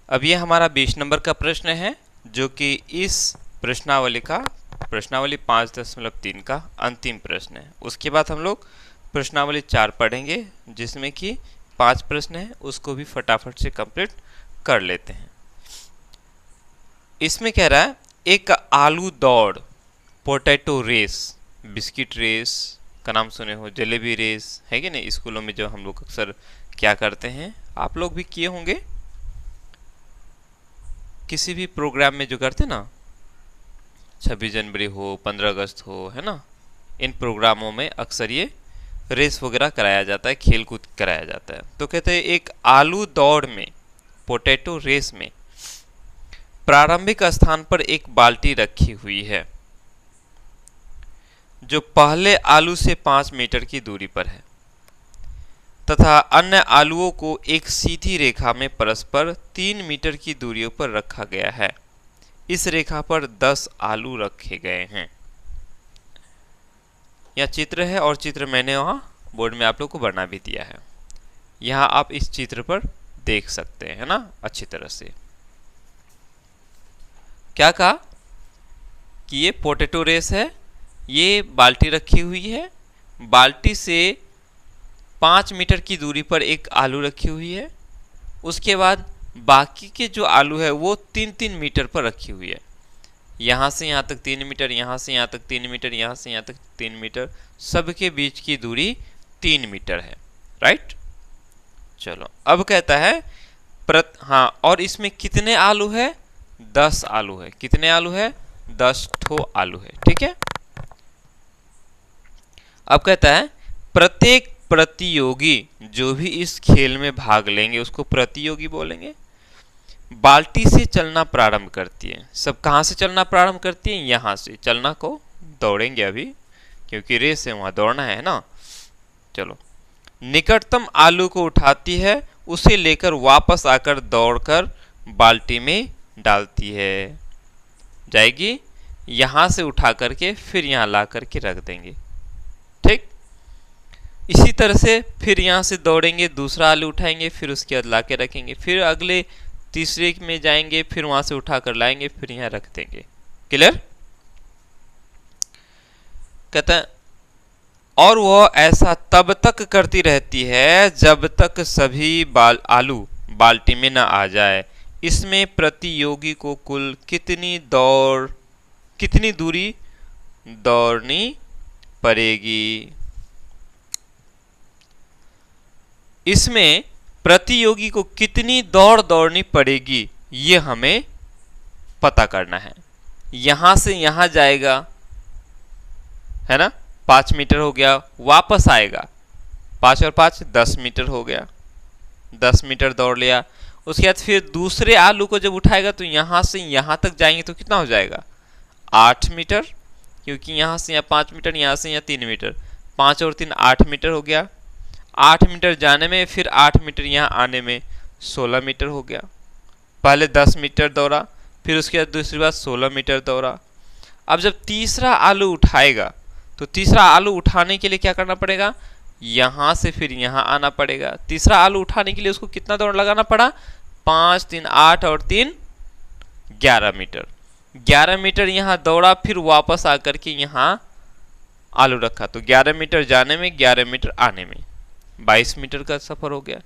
अब ये हमारा 20 नंबर का प्रश्न है, जो कि इस प्रश्नावली 5.3 का अंतिम प्रश्न है। उसके बाद हम लोग प्रश्नावली 4 पढ़ेंगे, जिसमें कि 5 प्रश्न है, उसको भी फटाफट से कंप्लीट कर लेते हैं। इसमें कह रहा है एक आलू दौड़, पोटैटो रेस, बिस्किट रेस का नाम सुने हो, जलेबी रेस है कि नहीं, स्कूलों में जो हम लोग अक्सर क्या करते हैं, आप लोग भी किए होंगे किसी भी प्रोग्राम में जो करते ना, 26 जनवरी हो, 15 अगस्त हो, है ना, इन प्रोग्रामों में अक्सर ये रेस वगैरह कराया जाता है, खेल कूद कराया जाता है। तो कहते हैं एक आलू दौड़ में, पोटैटो रेस में प्रारंभिक स्थान पर एक बाल्टी रखी हुई है जो पहले आलू से 5 मीटर की दूरी पर है तथा अन्य आलुओं को एक सीधी रेखा में परस्पर 3 मीटर की दूरियों पर रखा गया है। इस रेखा पर 10 आलू रखे गए हैं। यह चित्र है और चित्र मैंने वहां बोर्ड में आप लोग को बना भी दिया है। यहां आप इस चित्र पर देख सकते हैं, है ना, अच्छी तरह से। क्या कहा कि ये पोटैटो रेस है, ये बाल्टी रखी हुई है, बाल्टी से 5 मीटर की दूरी पर एक आलू रखी हुई है, उसके बाद बाकी के जो आलू है वो 3-3 मीटर पर रखी हुई है। यहाँ से यहाँ तक 3 मीटर, यहाँ से यहाँ तक 3 मीटर, यहाँ से यहाँ तक 3 मीटर, सबके बीच की दूरी 3 मीटर है, राइट। चलो अब कहता है हाँ, और इसमें कितने आलू है, 10 आलू है। कितने आलू है, 10 ठो आलू है, ठीक है। अब कहता है प्रत्येक प्रतियोगी जो भी इस खेल में भाग लेंगे उसको प्रतियोगी बोलेंगे, बाल्टी से चलना प्रारंभ करती है। सब कहां से चलना प्रारंभ करती है, यहां से। चलना को दौड़ेंगे अभी, क्योंकि रेस है, वहां दौड़ना है ना। चलो, निकटतम आलू को उठाती है, उसे लेकर वापस आकर दौड़कर बाल्टी में डालती है। जाएगी, यहां से उठा करके फिर यहां ला करके रख देंगे, ठीक। इसी तरह से फिर यहां से दौड़ेंगे, दूसरा आलू उठाएंगे, फिर उसके बाद ला के रखेंगे, फिर अगले तीसरे में जाएंगे, फिर वहां से उठा कर लाएंगे, फिर यहां रख देंगे। क्लियर। कहता है और वह ऐसा तब तक करती रहती है जब तक सभी आलू बाल्टी में न आ जाए। इसमें प्रतियोगी को कुल कितनी दूरी दौड़नी पड़ेगी। इसमें प्रतियोगी को कितनी दौड़ दौड़नी पड़ेगी, ये हमें पता करना है। यहां से यहां जाएगा, है ना, 5 मीटर हो गया, वापस आएगा, 5 और 5 10 मीटर हो गया, 10 मीटर दौड़ लिया। उसके बाद फिर दूसरे आलू को जब उठाएगा तो यहां से यहां तक जाएंगे तो कितना हो जाएगा, 8 मीटर, क्योंकि यहां से यहाँ 5 मीटर, यहां से यहाँ 3 मीटर, 5 और 3 8 मीटर हो गया। 8 मीटर जाने में, फिर 8 मीटर यहाँ आने में 16 मीटर हो गया। पहले 10 मीटर दौड़ा, फिर उसके बाद दूसरी बार 16 मीटर दौड़ा। अब जब तीसरा आलू उठाएगा तो तीसरा आलू उठाने के लिए क्या करना पड़ेगा, यहां से फिर यहां आना पड़ेगा। तीसरा आलू उठाने के लिए उसको कितना दौड़ लगाना पड़ा, 5 3 8 और 3 11 मीटर। 11 मीटर यहां दौड़ा, फिर वापस आकर के यहां आलू रखा, तो 11 मीटर जाने में, 11 मीटर आने में 22 मीटर का सफर हो गया।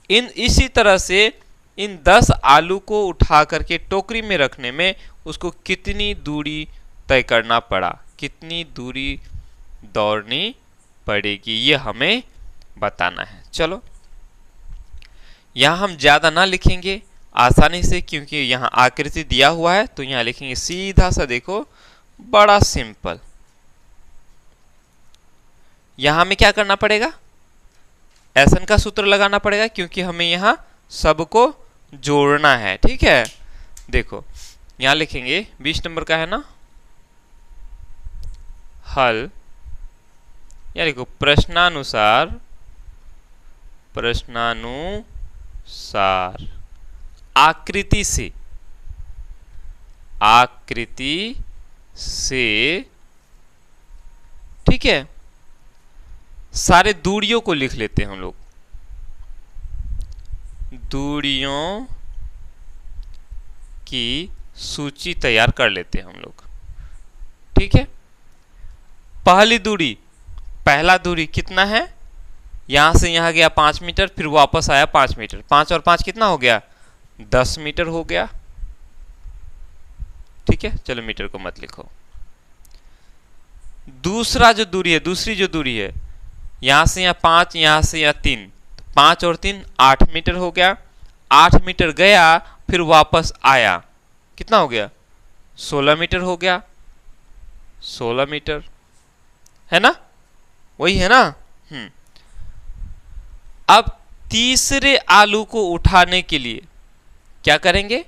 इसी तरह से इन 10 आलू को उठा करके टोकरी में रखने में उसको कितनी दूरी तय करना पड़ा, कितनी दूरी दौड़नी पड़ेगी, ये हमें बताना है। चलो, यहां हम ज्यादा ना लिखेंगे, आसानी से, क्योंकि यहां आकृति दिया हुआ है, तो यहां लिखेंगे सीधा सा, देखो बड़ा सिंपल। यहां में क्या करना पड़ेगा, एसन का सूत्र लगाना पड़ेगा, क्योंकि हमें यहां सबको जोड़ना है, ठीक है। देखो यहां लिखेंगे 20 नंबर का है ना, हल, या देखो प्रश्नानुसार आकृति से, ठीक है, सारे दूरियों को लिख लेते हैं हम लोग। दूरियों की सूची तैयार कर लेते हैं हम लोग। ठीक है, पहली दूरी, पहला दूरी कितना है, यहां से यहां गया 5 मीटर, फिर वापस आया 5 मीटर, 5 और 5 कितना हो गया, 10 मीटर हो गया। ठीक है, चलो मीटर को मत लिखो। दूसरा जो दूरी है, दूसरी जो दूरी है, यहां से यहां 5, यहां से यहां 3, 5 और 3 8 मीटर हो गया। 8 मीटर गया फिर वापस आया, कितना हो गया, 16 मीटर हो गया। 16 मीटर है ना, वही है ना। अब तीसरे आलू को उठाने के लिए क्या करेंगे,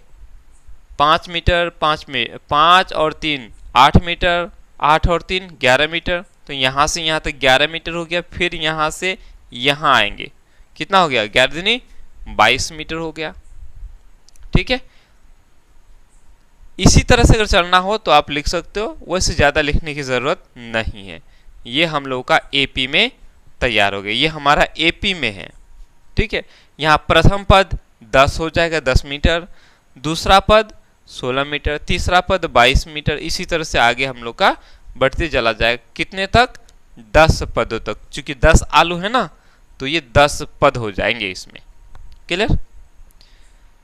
5 मीटर, 5 और 3 8 मीटर, 8 और 3 11 मीटर, तो यहां से यहां तक 11 मीटर हो गया। फिर यहां से यहां आएंगे, कितना हो गया, 11 दूनी 22 मीटर हो गया। ठीक है, इसी तरह से अगर चलना हो तो आप लिख सकते हो, वैसे ज्यादा लिखने की जरूरत नहीं है। ये हम लोग का एपी में तैयार हो गया, ये हमारा एपी में है। ठीक है, यहाँ प्रथम पद 10 हो जाएगा, 10 मीटर, दूसरा पद 16 मीटर, तीसरा पद 22 मीटर, इसी तरह से आगे हम लोग का बढ़ते चला जाएगा, कितने तक, 10 पदों तक। चूंकि 10 आलू है ना, तो ये 10 पद हो जाएंगे इसमें। क्लियर,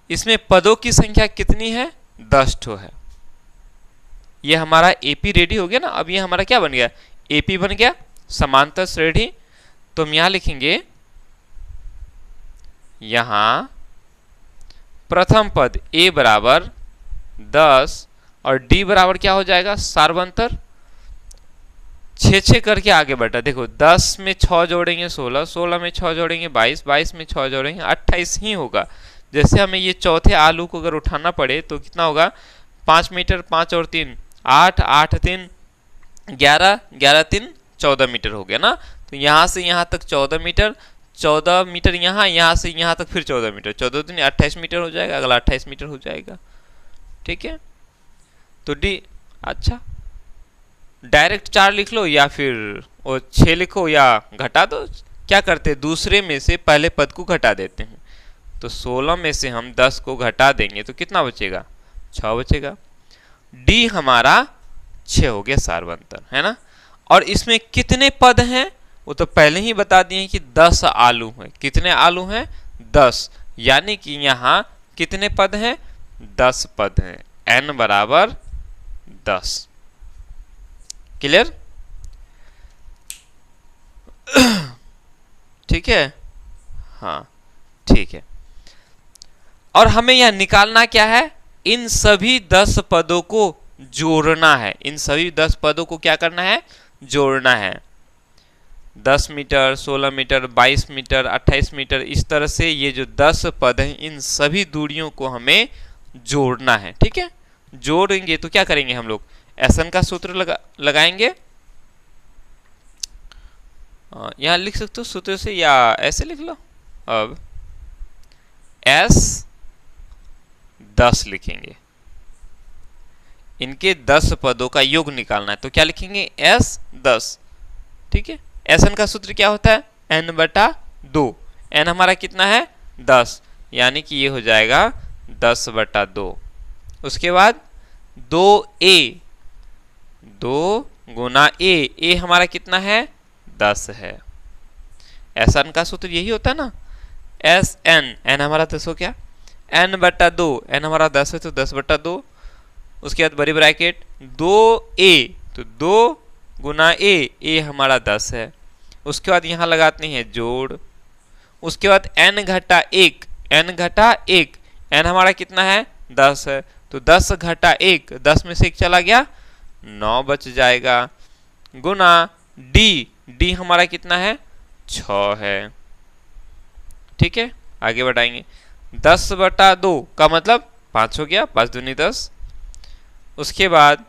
इसमें पदों की संख्या कितनी है, 10 ठो है। ये हमारा एपी रेडी हो गया ना। अब ये हमारा क्या बन गया, एपी बन गया, समांतर श्रेणी। तो हम यहां लिखेंगे, यहां प्रथम पद ए बराबर 10 और डी बराबर क्या हो जाएगा, सार्वंतर। 6 करके आगे बढ़ा, देखो 10 में 6 जोड़ेंगे 16, 16 में 6 जोड़ेंगे 22, 22 में 6 जोड़ेंगे 28 ही होगा। जैसे हमें ये चौथे आलू को अगर उठाना पड़े तो कितना होगा, 5 मीटर, 5 और 3 8, 8 3 11, 11 3 14 मीटर हो गया ना। तो यहां से यहां तक 14 मीटर, 14 मीटर यहां से यहां तक फिर 14 मीटर, 14 दिन 28 मीटर हो जाएगा, अगला 28 मीटर हो जाएगा। ठीक है, तो डी, अच्छा डायरेक्ट 4 लिख लो या फिर वो 6 लिखो या घटा दो। क्या करते हैं, दूसरे में से पहले पद को घटा देते हैं। तो 16 में से हम 10 को घटा देंगे तो कितना बचेगा, 6 बचेगा। डी हमारा 6 हो गया, सार्वंतर है ना। और इसमें कितने पद हैं, वो तो पहले ही बता दिए कि 10 आलू हैं। कितने आलू हैं, 10, यानी कि यहां कितने पद हैं, 10 पद हैं। n बराबर 10। क्लियर, ठीक है, हाँ ठीक है। और हमें यह निकालना क्या है, इन सभी 10 पदों को जोड़ना है। इन सभी 10 पदों को क्या करना है, जोड़ना है। 10 मीटर, 16 मीटर, 22 मीटर, 28 मीटर, इस तरह से ये जो 10 पद हैं, इन सभी दूरियों को हमें जोड़ना है। ठीक है, जोड़ेंगे तो क्या करेंगे हम लोग, एसएन का सूत्र लगाएंगे। यहां लिख सकते हो सूत्र से या ऐसे लिख लो। अब एस 10 लिखेंगे, इनके 10 पदों का योग निकालना है, तो क्या लिखेंगे, एस 10। ठीक है, एस एन का सूत्र क्या होता है, एन बटा 2। एन हमारा कितना है, 10, यानी कि ये हो जाएगा 10 बटा 2। उसके बाद 2a, 2 गुना ए हमारा कितना है, 10 है। एस एन का सूत्र यही होता है ना, एस एन, एन हमारा 10 हो गया, एन बटा 2, एन हमारा 10 है तो 10 बटा 2। उसके बाद बड़ी ब्रैकेट 2a, तो 2 गुना ए हमारा 10 है। उसके बाद यहां लगाते हैं जोड़। उसके बाद n घटा 1, n घटा 1, n हमारा कितना है, 10 है, तो 10 घटा 1, 10 में से 1 चला गया, 9 बच जाएगा। गुना d हमारा कितना है, 6 है। ठीक है, आगे बढ़ाएंगे। 10 बटा 2 का मतलब 5 हो गया, 5 दूनी 10। उसके बाद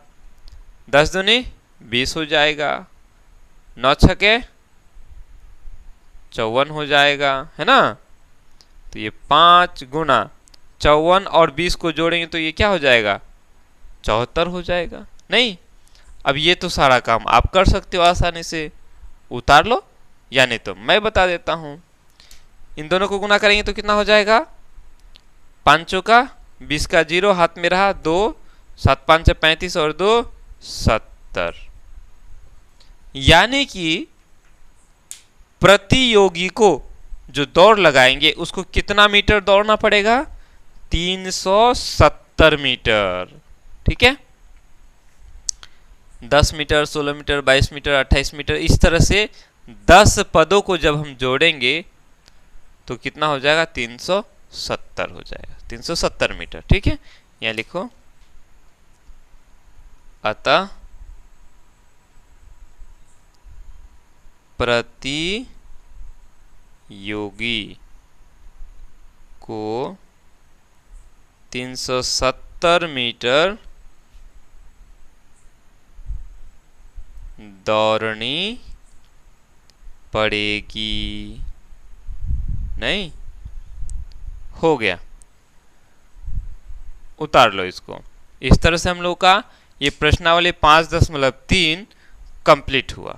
10 दूनी 20 हो जाएगा, 9 छके 54 हो जाएगा, है ना। तो ये 5 गुना 54 और 20 को जोड़ेंगे तो ये क्या हो जाएगा, 74 हो जाएगा। नहीं, अब ये तो सारा काम आप कर सकते हो आसानी से, उतार लो, या नहीं तो मैं बता देता हूं। इन दोनों को गुना करेंगे तो कितना हो जाएगा, 5 का 20 का 0 हाथ में रहा, 2, 7 5 35 और 2 70। यानी कि प्रतियोगी को जो दौड़ लगाएंगे उसको कितना मीटर दौड़ना पड़ेगा? 370 मीटर। ठीक है, 10 मीटर, 16 मीटर, 22 मीटर, 28 मीटर, इस तरह से 10 पदों को जब हम जोड़ेंगे तो कितना हो जाएगा? 370 हो जाएगा, 370 मीटर। ठीक है, यहां लिखो, अतः प्रतियोगी को 370 मीटर दौड़नी पड़ेगी। नहीं हो गया, उतार लो इसको। इस तरह से हम लोग का ये प्रश्नावली 5.3 कंप्लीट हुआ।